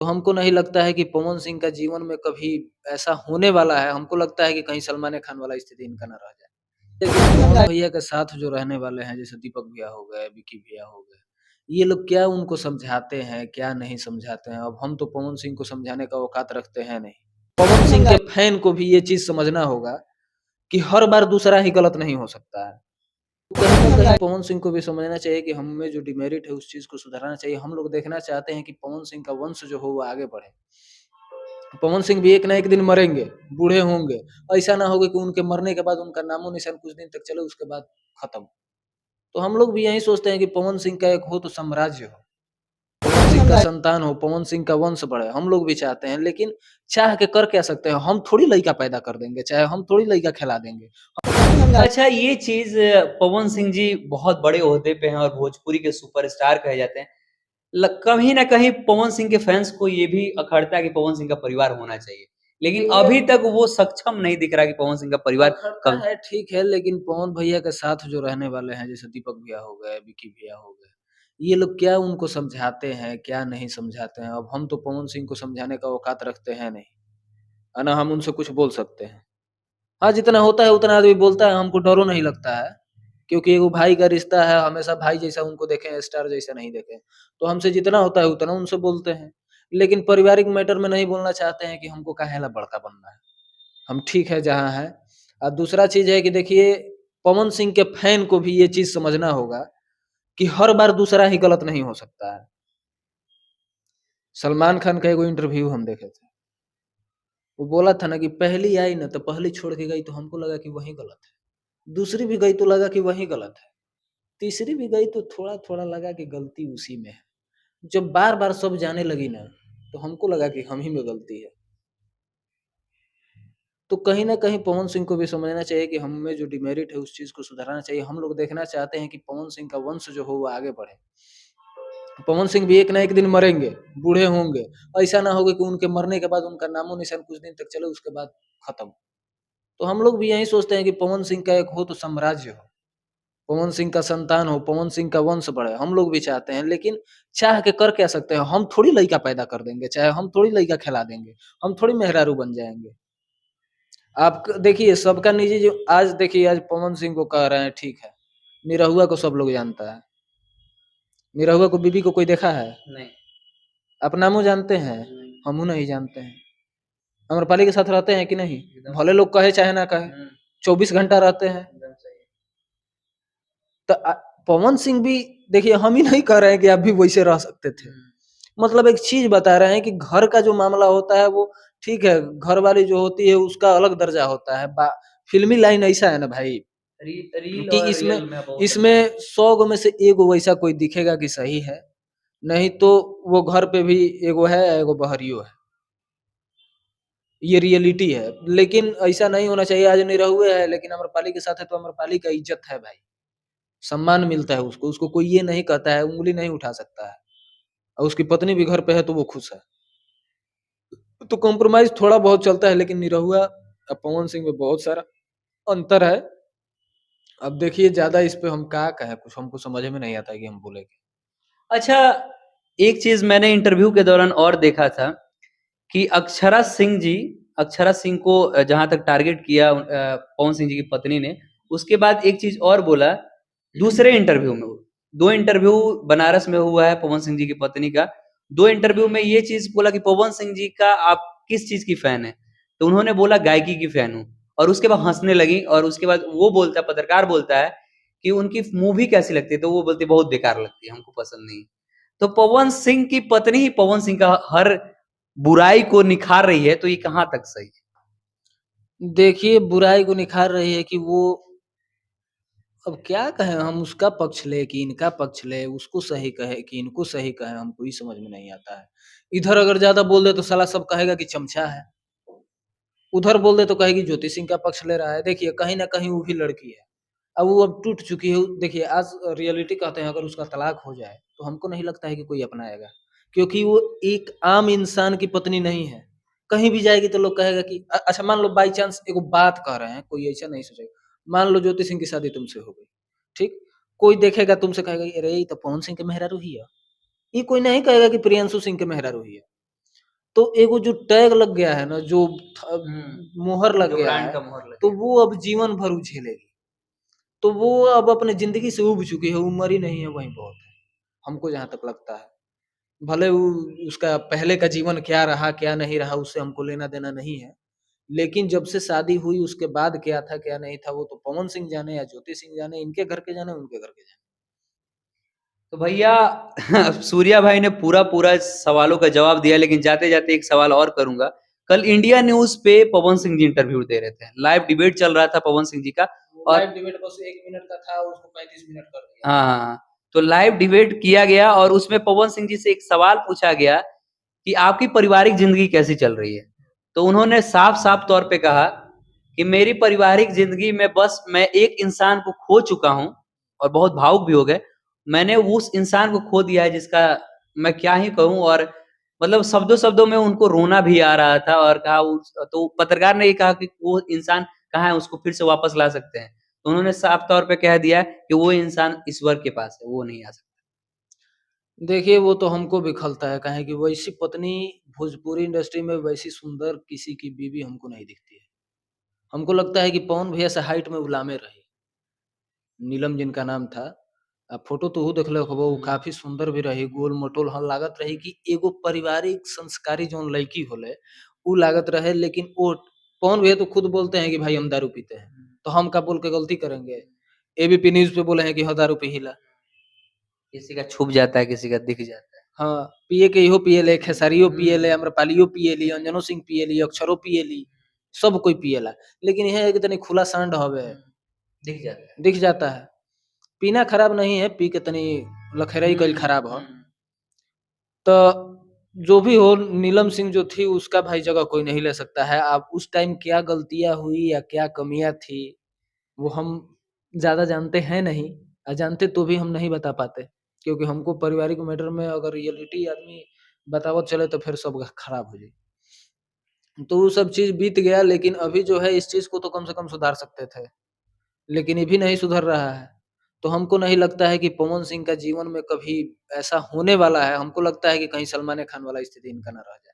हमको नहीं लगता है कि पवन सिंह का जीवन में कभी ऐसा होने वाला है। हमको लगता है कि कहीं सलमान खान वाला स्थिति इनका ना रह जाए। देखिए पवन भैया के साथ जो रहने वाले हैं जैसे दीपक भैया हो गए, विकी भैया हो गए, ये लोग क्या उनको समझाते हैं, क्या नहीं समझाते हैं। अब हम तो पवन सिंह को समझाने का औकात रखते हैं नहीं। पवन सिंह के फैन को भी ये चीज़ समझना होगा कि हर बार दूसरा ही गलत नहीं हो सकता है। कहीं न कहीं पवन सिंह को भी समझना चाहिए कि हम में जो डिमेरिट है उस चीज़ को सुधारना चाहिए। हम लोग देखना चाहते हैं कि पवन सिंह का वंश जो हो वो आगे बढ़े। पवन सिंह भी एक ना एक दिन मरेंगे, बूढ़े होंगे। ऐसा ना होगा कि उनके मरने के बाद उनका नामो-निशान कुछ दिन तक चले उसके बाद खत्म। तो हम लोग भी यही सोचते हैं कि पवन सिंह का एक हो तो साम्राज्य हो, पवन सिंह का संतान हो, पवन सिंह का वंश बढ़े, हम लोग भी चाहते हैं। लेकिन चाह के कर क्या सकते हैं? हम थोड़ी लइका पैदा कर देंगे, चाहे हम थोड़ी लइका खिला देंगे। अच्छा ये चीज़ पवन सिंह जी बहुत बड़े ओहदे पे हैं और भोजपुरी के सुपरस्टार कहे जाते हैं। कहीं न कहीं पवन सिंह के फैन्स को ये भी अखरता है कि पवन सिंह का परिवार होना चाहिए। लेकिन अभी तक वो सक्षम नहीं दिख रहा कि पवन सिंह का परिवार अखरता कब है ठीक है, लेकिन पवन भैया के साथ जो रहने वाले हैं जैसे दीपक भैया हो गए, विकी भैया हो गए, ये लोग क्या उनको समझाते हैं, क्या नहीं समझाते हैं। अब हम तो पवन सिंह को समझाने का औकात रखते हैं नहीं, है ना? हम उनसे कुछ बोल सकते हैं। हाँ, जितना होता है उतना आदमी बोलता है, हमको डरो नहीं लगता है, क्योंकि एगो भाई का रिश्ता है, हमेशा भाई जैसा उनको देखें, स्टार जैसा नहीं देखें। तो हमसे जितना होता है उतना उनसे बोलते हैं, लेकिन पारिवारिक मैटर में नहीं बोलना चाहते हैं कि हमको काहेला बड़का बनना है, हम ठीक है जहाँ हैं। दूसरा चीज़ है कि देखिए, पवन सिंह के फैन को भी ये चीज़ समझना होगा कि हर बार दूसरा ही गलत नहीं हो सकता है। सलमान खान का एगो इंटरव्यू हम देखे थे, वो बोला था ना कि पहली आई ना तो पहली छोड़ के गई तो हमको लगा कि वही गलत है। दूसरी भी गई तो लगा कि वही गलत है। तीसरी भी गई तो थोड़ा-थोड़ा लगा कि गलती उसी में है। जब बार-बार सब जाने लगी ना, तो हमको लगा कि हम ही में गलती है। तो कहीं न कहीं पवन सिंह को भी समझना चाहिए कि हम में जो डिमेरिट है उस चीज़ को सुधारना चाहिए। हम लोग देखना चाहते हैं कि पवन सिंह का वंश जो हो वो आगे बढ़े। पवन सिंह भी एक ना एक दिन मरेंगे, बूढ़े होंगे। ऐसा ना होगा कि उनके मरने के बाद उनका नामो-निशान कुछ दिन तक चले उसके बाद खत्म। तो हम लोग भी यही सोचते हैं कि पवन सिंह का एक हो तो साम्राज्य हो। पवन सिंह का संतान हो, पवन सिंह का वंश बढ़े, हम लोग भी चाहते हैं। लेकिन चाह के कर क्या सकते हैं? हम थोड़ी लइका पैदा कर देंगे, चाहे हम थोड़ी लइका खिला देंगे, हम थोड़ी मेहरारू बन जाएँगे। आप क देखिए सबका निजी जो आज देखिए आज पवन सिंह को कह रहे हैं ठीक है, निरहुआ को सब लोग जानता है। निरहुआ को बीबी को कोई देखा है? नहीं, आप नामो जानते हैं? नहीं, हमहू नहीं जानते हैं। अम्रपाली के साथ रहते हैं कि नहीं? एकदम भले लोग कहे चाहे ना कहे, 24 घंटा रहते हैं। एकदम सही। तो पवन सिंह भी देखिए हम ही नहीं कह रहे हैं कि आप भी वैसे रह सकते थे। मतलब एक चीज़ बता रहे हैं कि घर का जो मामला होता है वो ठीक है, घर वाली जो होती है उसका अलग दर्जा होता है। फ़िल्मी लाइन ऐसा है ना भाई रील कि और इसमें रियल में बहुत अंतर इसमें है। 100 गो में से 1 गो वैसा कोई दिखेगा कि सही है, नहीं तो वो घर पे भी एगो है, एगो बहरियो है। ये रियलिटी है, लेकिन ऐसा नहीं होना चाहिए। आज निरहुए है लेकिन अम्रपाली के साथ है तो अम्रपाली का इज़्ज़त है भाई, सम्मान मिलता है उसको, उसको कोई ये नहीं कहता है, उँगली नहीं उठा सकता है और उसकी पत्नी भी घर पे है तो वो खुश है। तो कॉम्प्रोमाइज़ थोड़ा बहुत चलता है लेकिन निरहुआ और पवन सिंह में बहुत सारा अंतर है। अब देखिए ज़्यादा इस पे हम क्या कहें, कुछ हमको समझ में नहीं आता है कि हम बोले क्या? अच्छा, एक चीज़ मैंने इंटरव्यू के दौरान और देखा था कि अक्षरा सिंह को जहाँ तक टारगेट किया पवन सिंह जी की पत्नी ने, उसके बाद एक चीज़ और बोला दूसरे इंटरव्यू में वो 2 इंटरव्यू बनारस में हुआ है पवन सिंह जी की पत्नी का। 2 इंटरव्यू में ये चीज़ बोला कि पवन सिंह जी का आप किस चीज़ की फ़ैन हैं? तो उन्होंने बोला गायकी की फ़ैन हूँ और उसके बाद हँसने लगी और उसके बाद वो बोलता है पत्रकार बोलता है कि उनकी मूवी कैसी लगती है? तो वो बोलती है बहुत बेकार लगती है, हमको पसंद नहीं। तो पवन सिंह की पत्नी ही पवन सिंह का हर बुराई को निखार रही है, तो ये कहाँ तक सही है? देखिए बुराई को निखार रही है कि वो अब क्या कहें हम उसका पक्ष लें कि इनका पक्ष लें, उसको सही कहें कि इनको सही कहें, हमको ही समझ में नहीं आता है। इधर अगर ज़्यादा बोल दे तो साला सब कहेगा कि चमचा है, उधर बोल दे तो कहेगी ज्योति सिंह का पक्ष ले रहा है। देखिए कहीं न कहीं वो भी लड़की है। अब वो अब टूट चुकी है। देखिए आज रियलिटी कहते हैं अगर उसका तलाक हो जाए, तो हमको नहीं लगता है कि कोई अपनाएगा। क्योंकि वो एक आम इंसान की पत्नी नहीं है। कहीं भी जाएगी तो लोग कहेगा कि अच्छा मान लो बाय चांस एगो बात कह रहे हैं, कोई ऐसा नहीं सोचेगा। मान लो ज्योति सिंह की शादी तुमसे हो गई, ठीक? कोई देखेगा तुमसे कहेगा, "अरे! ये तो पवन सिंह के मेहरारू ही है।" ये कोई नहीं कहेगा कि प्रियंशु सिंह के मेहरारू ही है। तो एगो जो टैग लग गया है ना, जो मोहर लग जो गया ब्रांड है, का मोहर लग तो गया। वो अब जीवन भर वो झेलेगी। तो वो अब अपने ज़िंदगी से ऊब चुकी है, उम्र ही नहीं है वही बहुत है, हमको जहाँ तक लगता है। भले वो उसका पहले का जीवन क्या रहा, क्या नहीं रहा, उससे हमको लेना-देना नहीं है। लेकिन जब से शादी हुई उसके बाद क्या था, क्या नहीं था, वो तो पवन सिंह जाने या ज्योति सिंह जाने, इनके घर के जाने, उनके घर के जाने। तो भैया सूर्या भाई ने पूरा-पूरा सवालों का जवाब दिया, लेकिन जाते-जाते एक सवाल और करूँगा। कल इंडिया न्यूज़ पे पवन सिंह जी इंटरव्यू दे रहे थे। लाइव डिबेट चल रहा था पवन सिंह जी का और लाइव डिबेट बस 1 मिनट का था, उसको 35 मिनट कर दिया। हाँ, हाँ, हाँ। तो लाइव डिबेट किया गया और उसमें पवन सिंह जी से एक सवाल पूछा गया कि आपकी पारिवारिक ज़िंदगी कैसी चल रही है? तो उन्होंने साफ-साफ तौर पे कहा कि मेरी पारिवारिक ज़िंदगी में बस मैं एक इंसान को खो चुका हूँ और बहुत भावुक भी हो गए। मैंने उस इंसान को खो दिया है जिसका मैं क्या ही कहूँ और मतलब शब्दों-शब्दों में उनको रोना भी आ रहा था और कहा उस तो पत्रकार ने ये कहा कि वो इंसान कहाँ है, उसको फिर से वापस ला सकते हैं। तो उन्होंने साफ तौर पे कह दिया कि वो इंसान ईश्वर के पास है, वो नहीं आ सकता। देखिए, वो तो हमको भी खलता है, काहे कि वैसी पत्नी भोजपुरी इंडस्ट्री में वैसी सुंदर किसी की बीवी हमको नहीं दिखती है। हमको लगता है कि पवन भैया से हाइट में गुलामे रही। नीलम जिनका नाम था। फ़ोटो तोहू देखले होखबो, उ काफ़ी सुंदर भी रही, गोल-मटोल हाँ लागत रही कि एगो पारिवारिक संस्कारी जौन लड़की होले, उ लागत रहे। लेकिन वो पवन भैया तो खुद बोलते हैं कि भाई हम दारू पीते हैं, तो हम का बोल के गलती करेंगे? एबीपी न्यूज़ पे बोले हैं कि हाँ, दारू पीहिला। किसी का छुप जाता है, किसी का दिख जाता है। हाँ, पिए के इहो पिएले, खेसारियो पिएले, आम्रपालियो पिएली, अंजनो सिंह पिएली, अक्षरो पिएली, सब कोई पिएला। लेकिन इहे है कि तनी खुला सांड हवे, दिख जाता है। दिख जाता है। पीना खराब नहीं है, पी के तनी लखेरई कइल खराब ह। तो जो भी हो, नीलम सिंह जो थी उसका भाई जगह कोई नहीं ले सकता है। अब उस टाइम क्या गलतियाँ हुई या क्या कमियाँ थी, वो हम ज़्यादा जानते हैं नहीं, जानते तो भी हम नहीं बता पाते। क्योंकि हमको पारिवारिक मैटर में अगर रियलिटी आदमी बतावत चले तो फिर सब खराब हो जाई। तो वो सब चीज़ बीत गया, लेकिन अभी जो है इस चीज़ को तो कम से कम सुधार सकते थे। लेकिन ये भी नहीं सुधर रहा है। तो हमको नहीं लगता है कि पवन सिंह का जीवन में कभी ऐसा होने वाला है। हमको लगता है कि कहीं सलमान खान वाला स्थिति इनका ना रह जाए।